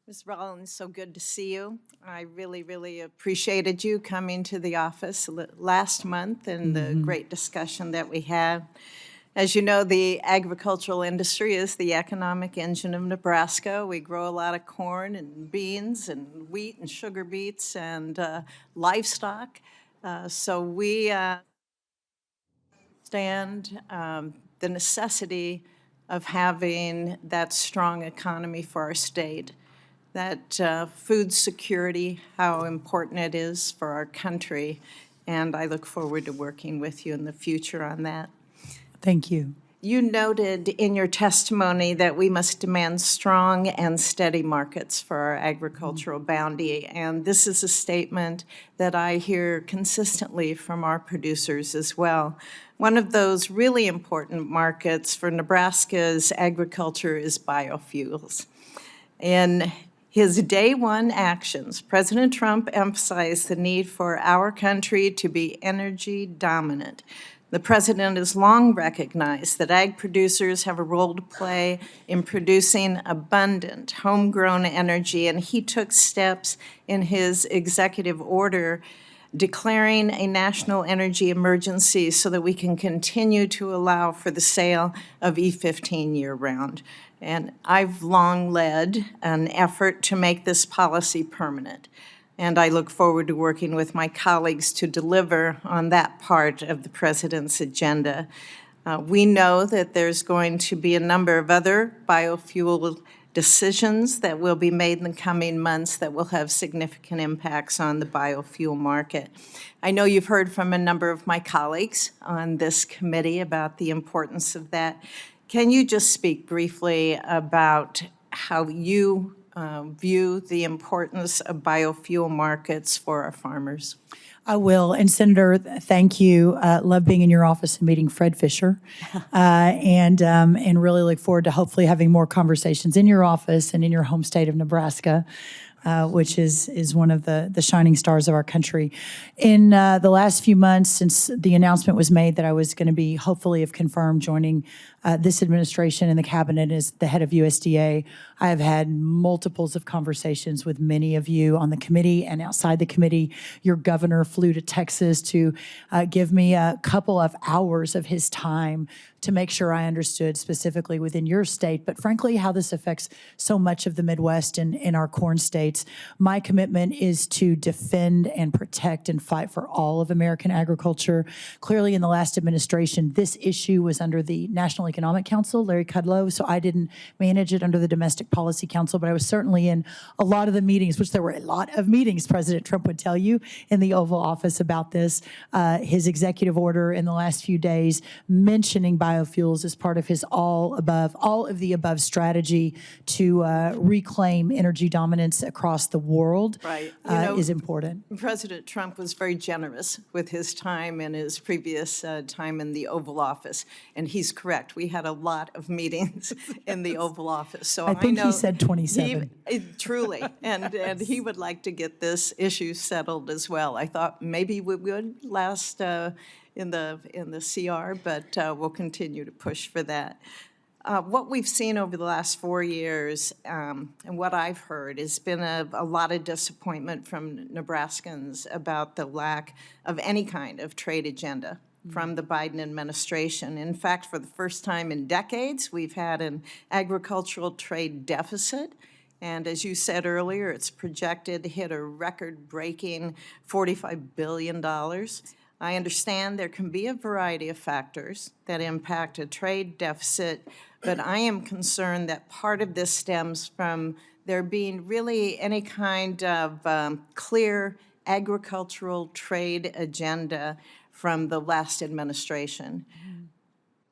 Ms. Rollins, so good to see you. I really, really appreciated you coming to the office last month and the great discussion that we had. As you know, the agricultural industry is the economic engine of Nebraska. We grow a lot of corn and beans and wheat and sugar beets and livestock. So we understand the necessity of having that strong economy for our state, that food security, how important it is for our country, and I look forward to working with you in the future on that. Thank you. You noted in your testimony that we must demand strong and steady markets for our agricultural bounty, and this is a statement that I hear consistently from our producers as well. One of those really important markets for Nebraska's agriculture is biofuels. In his day one actions, President Trump emphasized the need for our country to be energy dominant. The president has long recognized that ag producers have a role to play in producing abundant homegrown energy, and he took steps in his executive order declaring a national energy emergency so that we can continue to allow for the sale of E15 year-round. And I've long led an effort to make this policy permanent. And I look forward to working with my colleagues to deliver on that part of the president's agenda. We know that there's going to be a number of other biofuel decisions that will be made in the coming months that will have significant impacts on the biofuel market. I know you've heard from a number of my colleagues on this committee about the importance of that. Can you just speak briefly about how you view the importance of biofuel markets for our farmers? I will. And Senator, thank you. Love being in your office and meeting Fred Fischer, and really look forward to hopefully having more conversations in your office and in your home state of Nebraska, which is one of the shining stars of our country. In the last few months, since the announcement was made that I was going to be, hopefully if confirmed, joining this administration and the cabinet as the head of USDA, I have had multiples of conversations with many of you on the committee and outside the committee. Your governor flew to Texas to give me a couple of hours of his time to make sure I understood specifically within your state, but frankly, how this affects so much of the Midwest and in our corn states. My commitment is to defend and protect and fight for all of American agriculture. Clearly, in the last administration, this issue was under the National Economic Council, Larry Kudlow, so I didn't manage it under the Domestic Policy Council, but I was certainly in a lot of the meetings, which there were a lot of meetings, President Trump would tell you, in the Oval Office about this. His executive order in the last few days mentioning biofuels as part of his all of the above strategy to reclaim energy dominance across the world, right. is important. President Trump was very generous with his time and his previous time in the Oval Office, and he's correct. We had a lot of meetings in the Oval Office. So I think know he said 27. Truly, and he would like to get this issue settled as well. I thought maybe we would last in the CR, but we'll continue to push for that. What we've seen over the last 4 years and what I've heard has been a lot of disappointment from Nebraskans about the lack of any kind of trade agenda from the Biden administration. In fact, for the first time in decades, we've had an agricultural trade deficit. And as you said earlier, it's projected to hit a record-breaking $45 billion. I understand there can be a variety of factors that impact a trade deficit, but I am concerned that part of this stems from there being really any kind of clear agricultural trade agenda from the last administration.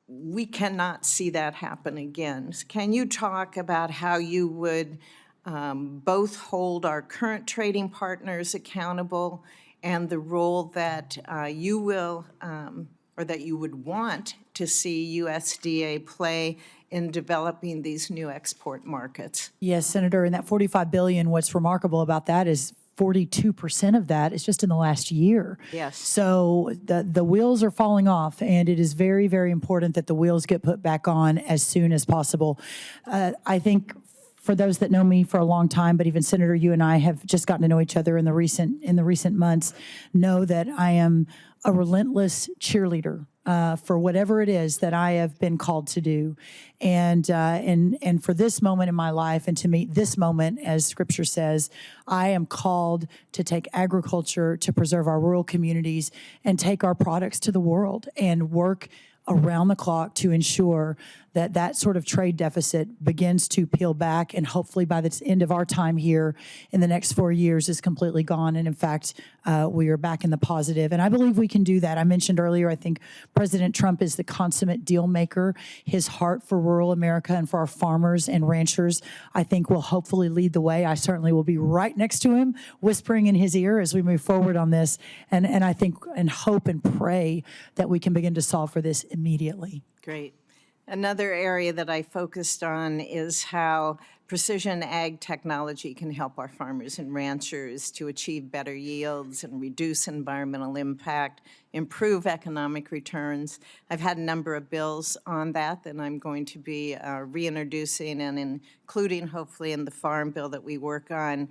We cannot see that happen again. Can you talk about how you would both hold our current trading partners accountable and the role that you will or that you would want to see USDA play in developing these new export markets? Yes, Senator, and that $45 billion, what's remarkable about that is 42% of that is just in the last year. Yes. So the wheels are falling off, and it is very, very important that the wheels get put back on as soon as possible. I think for those that know me for a long time, but even Senator, you and I have just gotten to know each other in the recent months, know that I am a relentless cheerleader for whatever it is that I have been called to do, and for this moment in my life, and to meet this moment, as Scripture says, I am called to take agriculture to preserve our rural communities and take our products to the world and work around the clock to ensure that that sort of trade deficit begins to peel back, and hopefully by the end of our time here in the next 4 years is completely gone. And in fact, we are back in the positive. And I believe we can do that. I mentioned earlier, I think President Trump is the consummate deal maker. His heart for rural America and for our farmers and ranchers, I think, will hopefully lead the way. I certainly will be right next to him, whispering in his ear as we move forward on this. And I think and hope and pray that we can begin to solve for this immediately. Great. Another area that I focused on is how precision ag technology can help our farmers and ranchers to achieve better yields and reduce environmental impact, improve economic returns. I've had a number of bills on that I'm going to be reintroducing and including hopefully in the farm bill that we work on.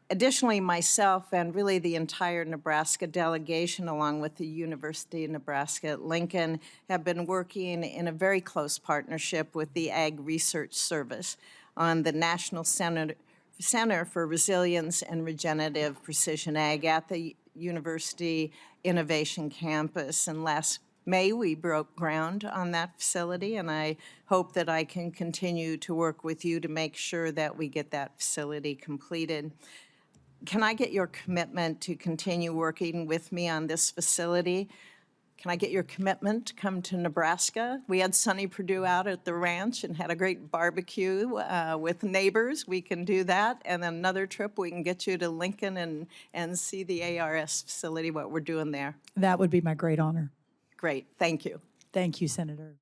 Additionally, myself and really the entire Nebraska delegation, along with the University of Nebraska-Lincoln, have been working in a very close partnership with the Ag Research Service on the National Center for Resilience and Regenerative Precision Ag at the University Innovation Campus. And last May, we broke ground on that facility, and I hope that I can continue to work with you to make sure that we get that facility completed. Can I get your commitment to continue working with me on this facility? Can I get your commitment to come to Nebraska? We had Sonny Perdue out at the ranch and had a great barbecue with neighbors. We can do that. And then another trip, we can get you to Lincoln and see the ARS facility, what we're doing there. That would be my great honor. Great. Thank you. Thank you, Senator.